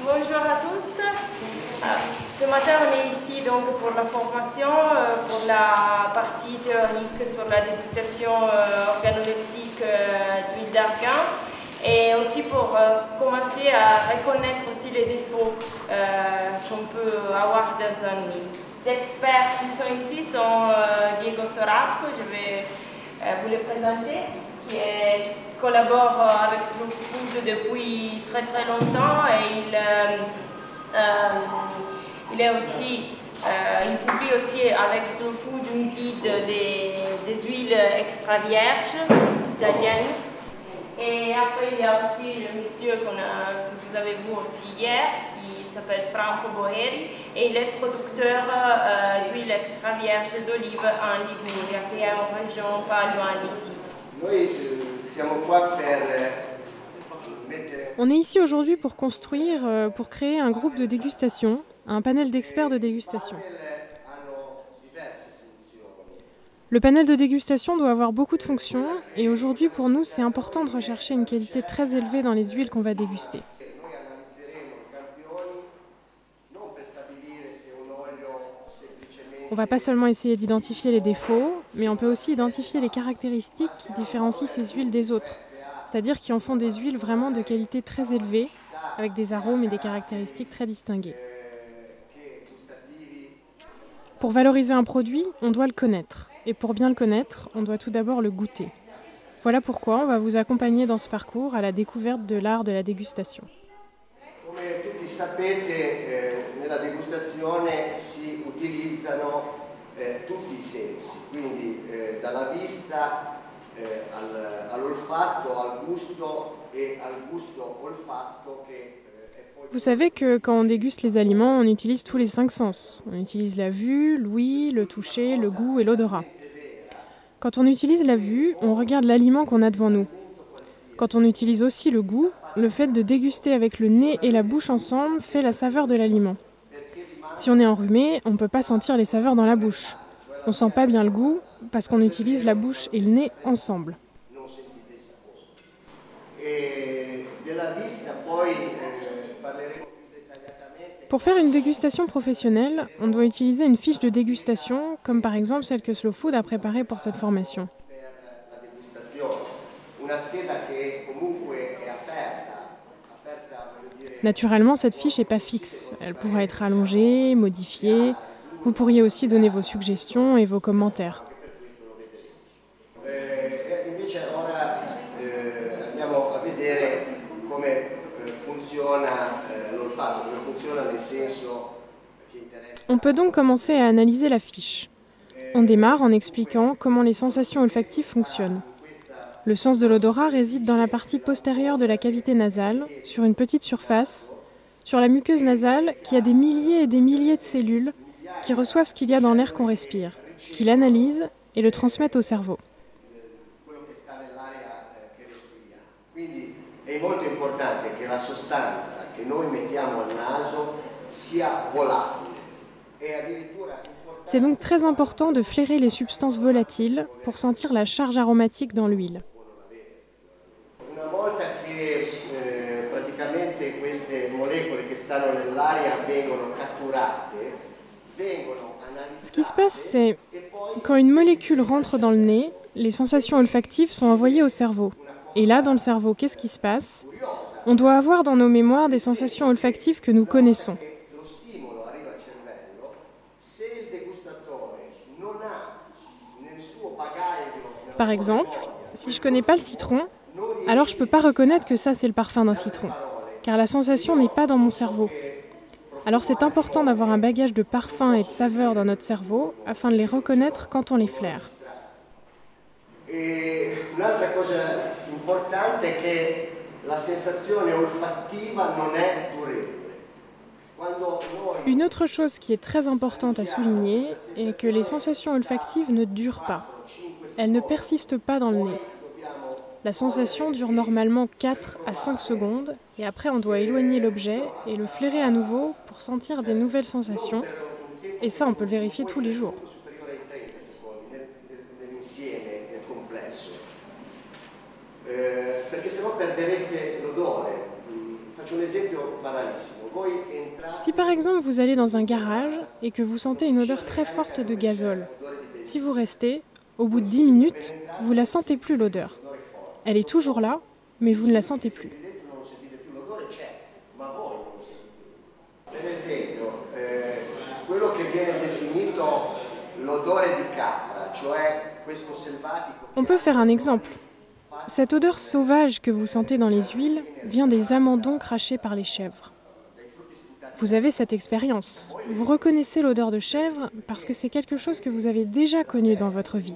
Bonjour à tous. Ce matin, on est ici donc pour la formation, pour la partie théorique sur la dégustation organoleptique d'huile d'argan et aussi pour commencer à reconnaître aussi les défauts qu'on peut avoir dans un huile. Les experts qui sont ici sont Diego Soracco, je vais vous le présenter, qui collabore avec Slow Food depuis très très longtemps et il publie aussi avec Slow Food un guide des huiles extra vierges italiennes. Et après il y a aussi le monsieur que vous avez vu aussi hier qui s'appelle Franco Boeri et il est producteur d'huile extra vierge d'olive en Liguria qui est en région pas loin d'ici. On est ici aujourd'hui pour créer un groupe de dégustation, un panel d'experts de dégustation. Le panel de dégustation doit avoir beaucoup de fonctions et aujourd'hui pour nous c'est important de rechercher une qualité très élevée dans les huiles qu'on va déguster. On ne va pas seulement essayer d'identifier les défauts, mais on peut aussi identifier les caractéristiques qui différencient ces huiles des autres, c'est-à-dire qui en font des huiles vraiment de qualité très élevée, avec des arômes et des caractéristiques très distinguées. Pour valoriser un produit, on doit le connaître. Et pour bien le connaître, on doit tout d'abord le goûter. Voilà pourquoi on va vous accompagner dans ce parcours à la découverte de l'art de la dégustation. Come tutti sapete, nella degustazione si utilizzano tutti i sensi, quindi dalla vista all'olfatto, al gusto e al gusto olfatto che Vous savez que quand on déguste les aliments, on utilise tous les 5 sens. On utilise la vue, l'ouïe, le toucher, le goût et l'odorat. Quand on utilise la vue, on regarde l'aliment qu'on a devant nous. Quand on utilise aussi le goût, le fait de déguster avec le nez et la bouche ensemble fait la saveur de l'aliment. Si on est enrhumé, on ne peut pas sentir les saveurs dans la bouche. On ne sent pas bien le goût parce qu'on utilise la bouche et le nez ensemble. Pour faire une dégustation professionnelle, on doit utiliser une fiche de dégustation, comme par exemple celle que Slow Food a préparée pour cette formation. Naturellement, cette fiche n'est pas fixe. Elle pourra être allongée, modifiée. Vous pourriez aussi donner vos suggestions et vos commentaires. On peut donc commencer à analyser la fiche. On démarre en expliquant comment les sensations olfactives fonctionnent. Le sens de l'odorat réside dans la partie postérieure de la cavité nasale, sur une petite surface, sur la muqueuse nasale qui a des milliers et des milliers de cellules qui reçoivent ce qu'il y a dans l'air qu'on respire, qui l'analysent et le transmettent au cerveau. È molto importante che la sostanza che noi mettiamo al naso sia volatile. C'est donc très important de flairer les substances volatiles pour sentir la charge aromatique dans l'huile. Una volta che praticamente queste molecole che stanno nell'aria vengono catturate, vengono analizzate. Ce qui se passe, c'est quand une molécule rentre dans le nez, les sensations olfactives sont envoyées au cerveau. Et là, dans le cerveau, qu'est-ce qui se passe? On doit avoir dans nos mémoires des sensations olfactives que nous connaissons. Par exemple, si je ne connais pas le citron, alors je ne peux pas reconnaître que ça c'est le parfum d'un citron, car la sensation n'est pas dans mon cerveau. Alors c'est important d'avoir un bagage de parfums et de saveurs dans notre cerveau afin de les reconnaître quand on les flaire. Un'altra cosa importante è che la sensazione olfattiva non è durevole. Une autre chose qui est très importante à souligner est que les sensations olfactives ne durent pas. Elles ne persistent pas dans le nez. La sensation dure normalement 4 à 5 secondes et après on doit éloigner l'objet et le flairer à nouveau pour sentir des nouvelles sensations. Et ça, on peut le vérifier tous les jours. Perché sennò perdereste l'odore. Faccio un esempio banalissimo. Voi entrate Si par exemple vous allez dans un garage et que vous sentez une odeur très forte de gazole, si vous restez, au bout de 10 minutes, vous ne la sentez plus l'odeur. Elle est toujours là, mais vous ne la sentez plus. dentro non lo sentite più, l'odore c'è, ma voi non lo sentite più. Per esempio, quello che viene definito l'odore di capra, cioè questo selvatico. On peut faire un exemple. Cette odeur sauvage que vous sentez dans les huiles vient des amandons crachés par les chèvres. Vous avez cette expérience. Vous reconnaissez l'odeur de chèvre parce que c'est quelque chose que vous avez déjà connu dans votre vie.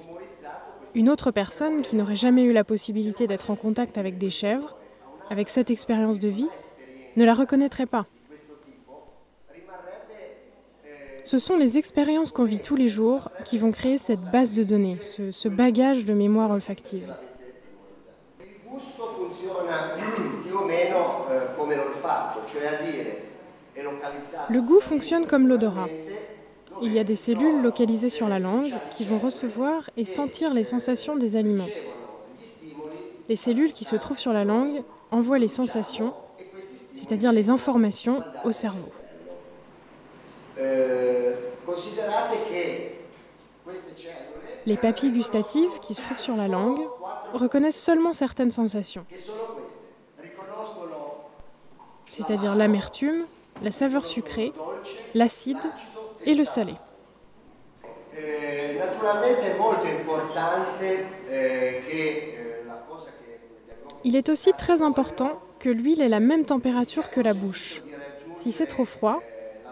Une autre personne qui n'aurait jamais eu la possibilité d'être en contact avec des chèvres, avec cette expérience de vie, ne la reconnaîtrait pas. Ce sont les expériences qu'on vit tous les jours qui vont créer cette base de données, ce bagage de mémoire olfactive. Il gusto funziona più o meno come l'olfatto, cioè a dire è localizzato. Le goût fonctionne comme l'odorat. Il y a des cellules localisées sur la langue qui vont recevoir et sentir les sensations des aliments. Les cellules qui se trouvent sur la langue envoient les sensations, c'est-à-dire les informations, au cerveau. Considerate che queste cellule Les papilles gustatives qui se trouvent sur la langue reconnaissent seulement certaines sensations, che sono queste, riconoscono c'est-à-dire l'amertume, la saveur sucrée, l'acide et le salé. naturalmente è molto importante che la cosa che Il est aussi très important que l'huile ait la même température que la bouche. Si c'est trop froid,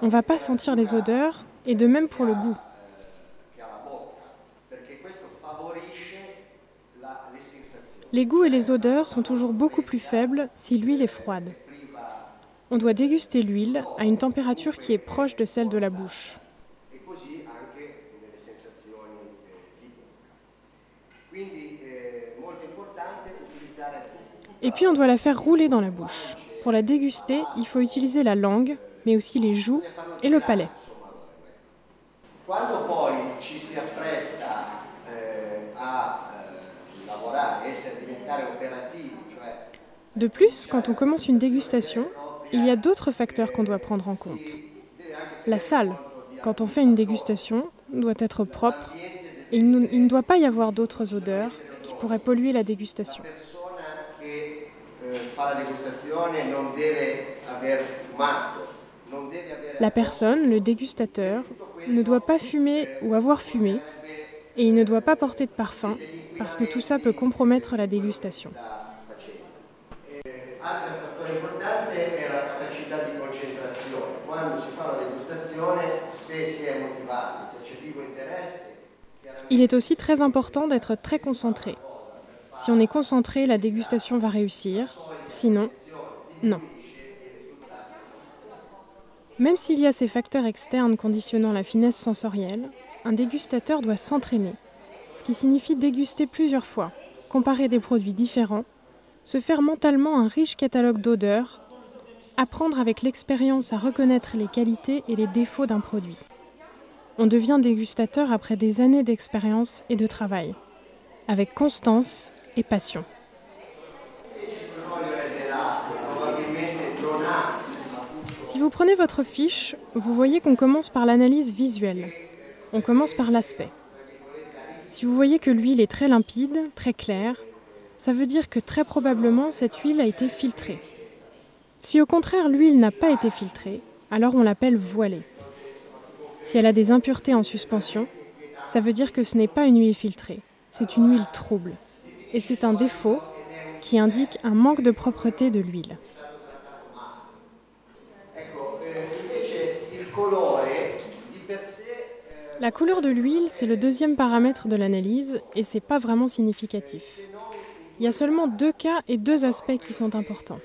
on ne va pas sentir les odeurs, et de même pour le goût. che ha la bocca, perché questo favorisce le sensazioni. Les goûts et les odeurs sont toujours beaucoup plus faibles si l'huile est froide. On doit déguster l'huile à une température qui est proche de celle de la bouche. E così anche nelle sensazioni di bocca. Quindi molto importante utilizzare Et puis on doit la faire rouler dans la bouche. Pour la déguster, il faut utiliser la langue, mais aussi les joues et le palais. quando poi ci si appresta a lavorare, diventare operativi, cioè De plus, quand on commence une dégustation, il y a d'autres facteurs qu'on doit prendre en compte. La salle, quand on fait une dégustation, doit être propre et il ne doit pas y avoir d'autres odeurs qui pourraient polluer la dégustation. la persona che fa la degustazione non deve aver fumato, non deve avere La personne, le dégustateur, ne doit pas fumer ou avoir fumé et il ne doit pas porter de parfum parce que tout ça peut compromettre la dégustation. Altro fattore importante è la capacità di concentrazione. Quando si fa una degustazione, se si è motivati, se c'è vivo interesse, Il est aussi très important d'être très concentré. Si on est concentré, la dégustation va réussir. Sinon, non. Même s'il y a ces facteurs externes conditionnant la finesse sensorielle, un dégustateur doit s'entraîner, ce qui signifie déguster plusieurs fois, comparer des produits différents, se faire mentalement un riche catalogue d'odeurs, apprendre avec l'expérience à reconnaître les qualités et les défauts d'un produit. On devient dégustateur après des années d'expérience et de travail, avec constance et passion. Si vous prenez votre fiche, vous voyez qu'on commence par l'analyse visuelle. On commence par l'aspect. Si vous voyez que l'huile est très limpide, très claire, ça veut dire que très probablement cette huile a été filtrée. Si au contraire l'huile n'a pas été filtrée, alors on l'appelle voilée. Si elle a des impuretés en suspension, ça veut dire que ce n'est pas une huile filtrée, c'est une huile trouble. Et c'est un défaut qui indique un manque de propreté de l'huile. La couleur de l'huile, c'est le deuxième paramètre de l'analyse et c'est pas vraiment significatif. Il y a seulement 2 cas et 2 aspects qui sont importants.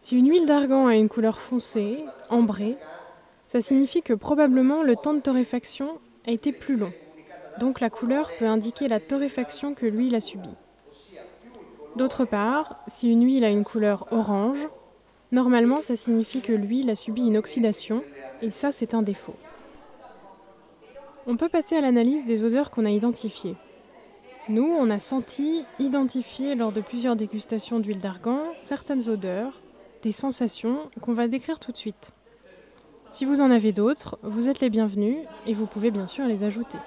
Si une huile d'argan a une couleur foncée, ambrée, ça signifie que probablement le temps de torréfaction a été plus long. Donc la couleur peut indiquer la torréfaction que l'huile a subie. D'autre part, si une huile a une couleur orange, normalement ça signifie que l'huile a subi une oxydation et ça c'est un défaut. On peut passer à l'analyse des odeurs qu'on a identifiées. Nous, on a senti, identifié lors de plusieurs dégustations d'huile d'argan certaines odeurs, des sensations qu'on va décrire tout de suite. Si vous en avez d'autres, vous êtes les bienvenus et vous pouvez bien sûr les ajouter.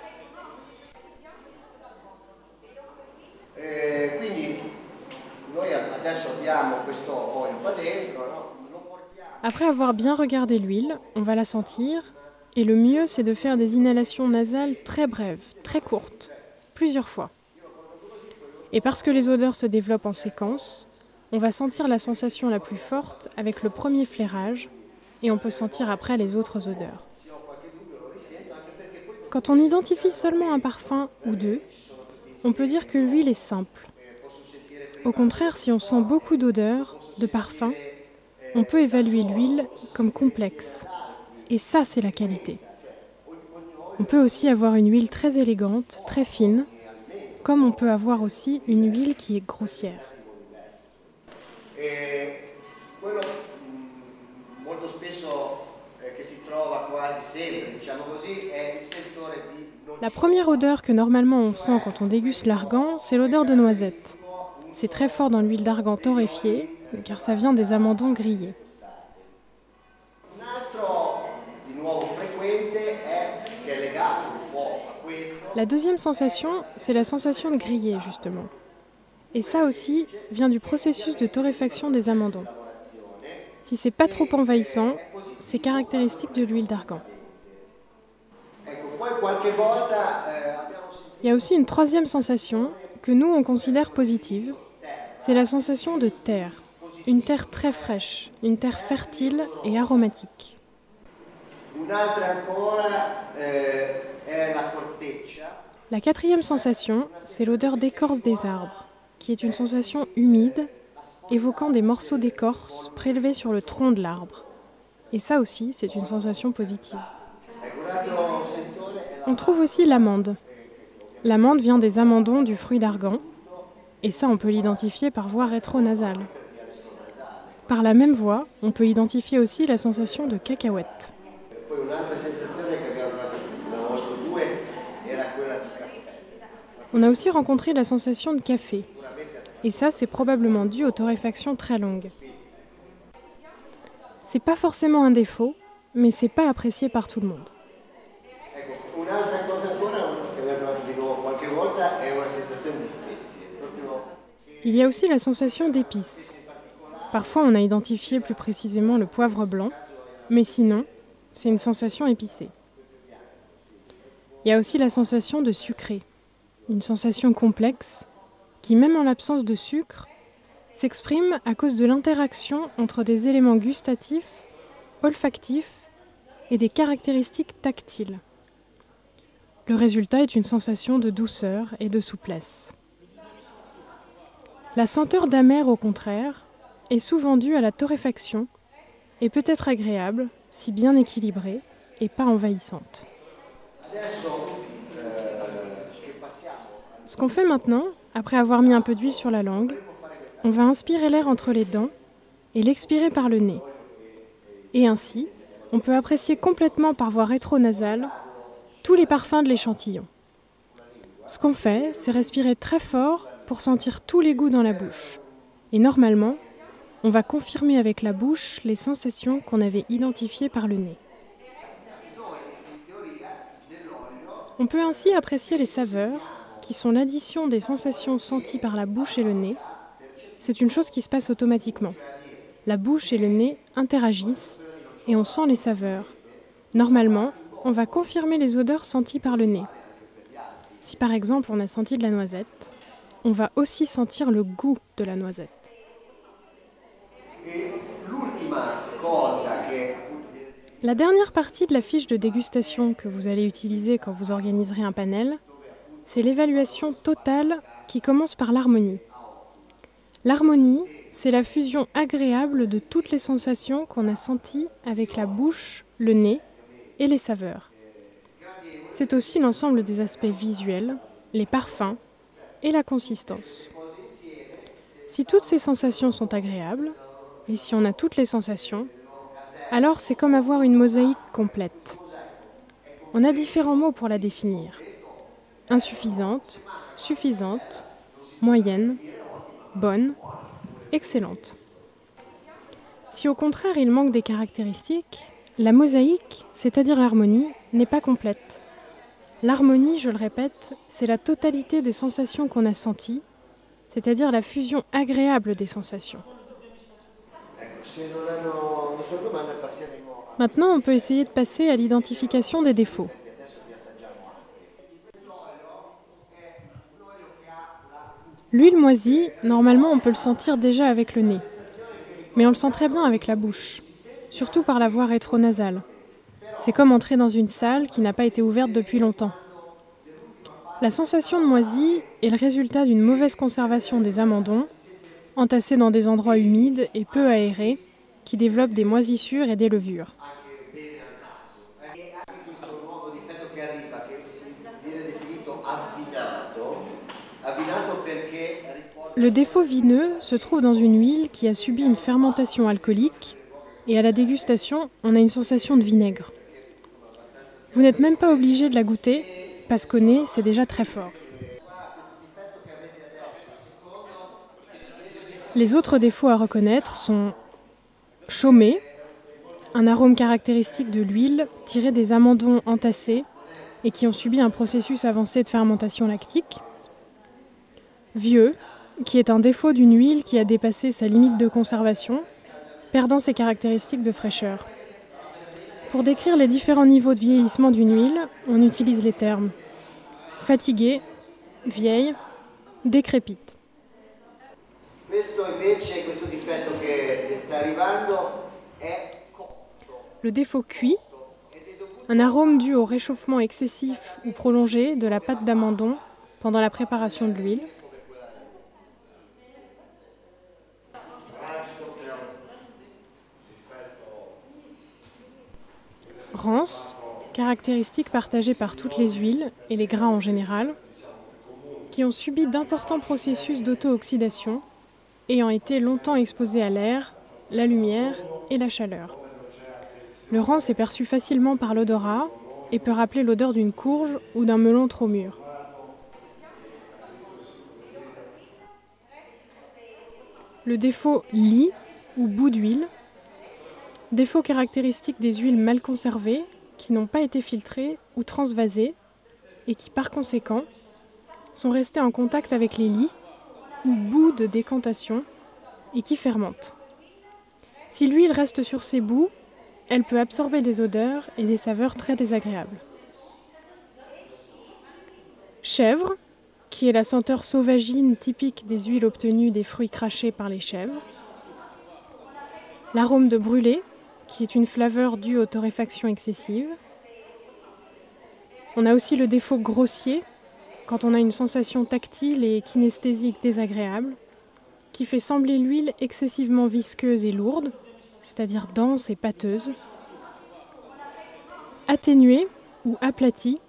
Après avoir bien regardé l'huile, on va la sentir et le mieux c'est de faire des inhalations nasales très brèves, très courtes, plusieurs fois. Et parce que les odeurs se développent en séquence, on va sentir la sensation la plus forte avec le premier flairage et on peut sentir après les autres odeurs. Quand on identifie seulement un parfum ou deux, on peut dire que l'huile est simple. Au contraire, si on sent beaucoup d'odeurs, de parfums, on peut évaluer l'huile comme complexe. Et ça, c'est la qualité. On peut aussi avoir une huile très élégante, très fine, comme on peut avoir aussi une huile qui est grossière. La première odeur que normalement on sent quand on déguste l'argan, c'est l'odeur de noisette. C'est très fort dans l'huile d'argan torréfiée, car ça vient des amandons grillés. La deuxième sensation, c'est la sensation de griller, justement. Et ça aussi vient du processus de torréfaction des amandons. Si c'est pas trop envahissant, c'est caractéristique de l'huile d'argan. Il y a aussi une troisième sensation que nous on considère positive, c'est la sensation de terre. Une terre très fraîche, une terre fertile et aromatique. La quatrième sensation, c'est l'odeur d'écorce des arbres, qui est une sensation humide, évoquant des morceaux d'écorce prélevés sur le tronc de l'arbre. Et ça aussi, c'est une sensation positive. On trouve aussi l'amande. L'amande vient des amandons du fruit d'argan, et ça on peut l'identifier par voie rétronasale. Par la même voie, on peut identifier aussi la sensation de cacahuète. On a aussi rencontré la sensation de café, et ça c'est probablement dû aux torréfactions très longues. C'est pas forcément un défaut, mais c'est pas apprécié par tout le monde. Il y a aussi la sensation d'épices. Parfois on a identifié plus précisément le poivre blanc, mais sinon, c'est une sensation épicée. Il y a aussi la sensation de sucré, une sensation complexe qui, même en l'absence de sucre, s'exprime à cause de l'interaction entre des éléments gustatifs, olfactifs et des caractéristiques tactiles. Le résultat est une sensation de douceur et de souplesse. La senteur d'amer, au contraire, est souvent due à la torréfaction et peut être agréable si bien équilibrée et pas envahissante. Ce qu'on fait maintenant, après avoir mis un peu d'huile sur la langue, on va inspirer l'air entre les dents et l'expirer par le nez. Et ainsi, on peut apprécier complètement par voie rétronasale tous les parfums de l'échantillon. Ce qu'on fait, c'est respirer très fort pour sentir tous les goûts dans la bouche. Et normalement, on va confirmer avec la bouche les sensations qu'on avait identifiées par le nez. On peut ainsi apprécier les saveurs, qui sont l'addition des sensations senties par la bouche et le nez. C'est une chose qui se passe automatiquement. La bouche et le nez interagissent et on sent les saveurs. Normalement, on va confirmer les odeurs senties par le nez. Si par exemple on a senti de la noisette, on va aussi sentir le goût de la noisette. La dernière partie de la fiche de dégustation que vous allez utiliser quand vous organiserez un panel, c'est l'évaluation totale qui commence par l'harmonie. L'harmonie, c'est la fusion agréable de toutes les sensations qu'on a senties avec la bouche, le nez et les saveurs. C'est aussi l'ensemble des aspects visuels, les parfums et la consistance. Si toutes ces sensations sont agréables, et si on a toutes les sensations, alors c'est comme avoir une mosaïque complète. On a différents mots pour la définir. Insuffisante, suffisante, moyenne, bonne, excellente. Si au contraire il manque des caractéristiques, la mosaïque, c'est-à-dire l'harmonie, n'est pas complète. L'harmonie, je le répète, c'est la totalité des sensations qu'on a senties, c'est-à-dire la fusion agréable des sensations. Maintenant, on peut essayer de passer à l'identification des défauts. L'huile moisie, normalement, on peut le sentir déjà avec le nez. Mais on le sent très bien avec la bouche, surtout par la voie rétronasale. C'est comme entrer dans une salle qui n'a pas été ouverte depuis longtemps. La sensation de moisi est le résultat d'une mauvaise conservation des amandons, entassés dans des endroits humides et peu aérés, qui développent des moisissures et des levures. Le défaut vineux se trouve dans une huile qui a subi une fermentation alcoolique et à la dégustation, on a une sensation de vinaigre. Vous n'êtes même pas obligé de la goûter parce qu'au nez, c'est déjà très fort. Les autres défauts à reconnaître sont chaumé, un arôme caractéristique de l'huile tirée des amandons entassés et qui ont subi un processus avancé de fermentation lactique. Vieux, qui est un défaut d'une huile qui a dépassé sa limite de conservation, perdant ses caractéristiques de fraîcheur. Pour décrire les différents niveaux de vieillissement d'une huile, on utilise les termes fatiguée, vieille, décrépite. Le défaut cuit, un arôme dû au réchauffement excessif ou prolongé de la pâte d'amandon pendant la préparation de l'huile. Rance, caractéristique partagée par toutes les huiles et les gras en général, qui ont subi d'importants processus d'auto-oxydation, ayant été longtemps exposés à l'air, la lumière et la chaleur. Le rance est perçu facilement par l'odorat et peut rappeler l'odeur d'une courge ou d'un melon trop mûr. Le défaut lie ou bout d'huile, défaut caractéristique des huiles mal conservées qui n'ont pas été filtrées ou transvasées et qui par conséquent sont restées en contact avec les lies ou bouts de décantation et qui fermentent. Si l'huile reste sur ces bouts, elle peut absorber des odeurs et des saveurs très désagréables. Chèvre, qui est la senteur sauvagine typique des huiles obtenues des fruits crachés par les chèvres. L'arôme de brûlé, qui est une flaveur due aux torréfactions excessives. On a aussi le défaut grossier, quand on a une sensation tactile et kinesthésique désagréable, qui fait sembler l'huile excessivement visqueuse et lourde, c'est-à-dire dense et pâteuse. Atténuée ou aplatie,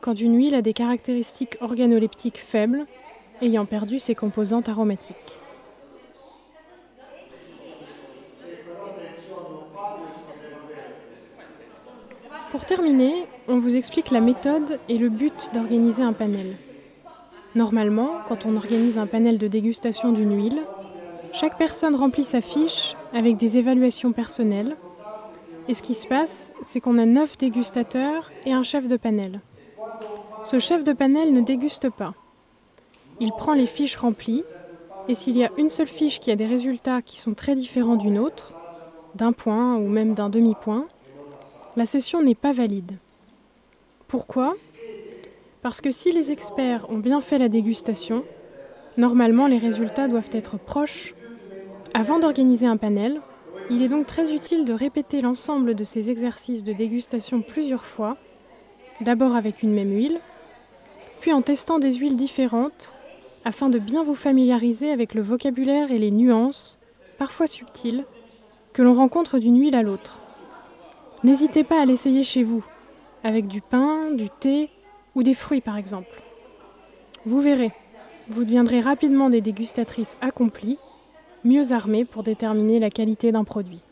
quand une huile a des caractéristiques organoleptiques faibles, ayant perdu ses composantes aromatiques. Pour terminer, on vous explique la méthode et le but d'organiser un panel. Normalement, quand on organise un panel de dégustation d'une huile, chaque personne remplit sa fiche avec des évaluations personnelles. Et ce qui se passe, c'est qu'on a 9 dégustateurs et un chef de panel. Ce chef de panel ne déguste pas. Il prend les fiches remplies, et s'il y a une seule fiche qui a des résultats qui sont très différents d'une autre, d'un point ou même d'un demi-point, la session n'est pas valide. Pourquoi ? Parce que si les experts ont bien fait la dégustation, normalement les résultats doivent être proches. Avant d'organiser un panel, il est donc très utile de répéter l'ensemble de ces exercices de dégustation plusieurs fois, d'abord avec une même huile, puis en testant des huiles différentes, afin de bien vous familiariser avec le vocabulaire et les nuances, parfois subtiles, que l'on rencontre d'une huile à l'autre. N'hésitez pas à l'essayer chez vous, avec du pain, du thé ou des fruits par exemple. Vous verrez, vous deviendrez rapidement des dégustatrices accomplies, mieux armées pour déterminer la qualité d'un produit.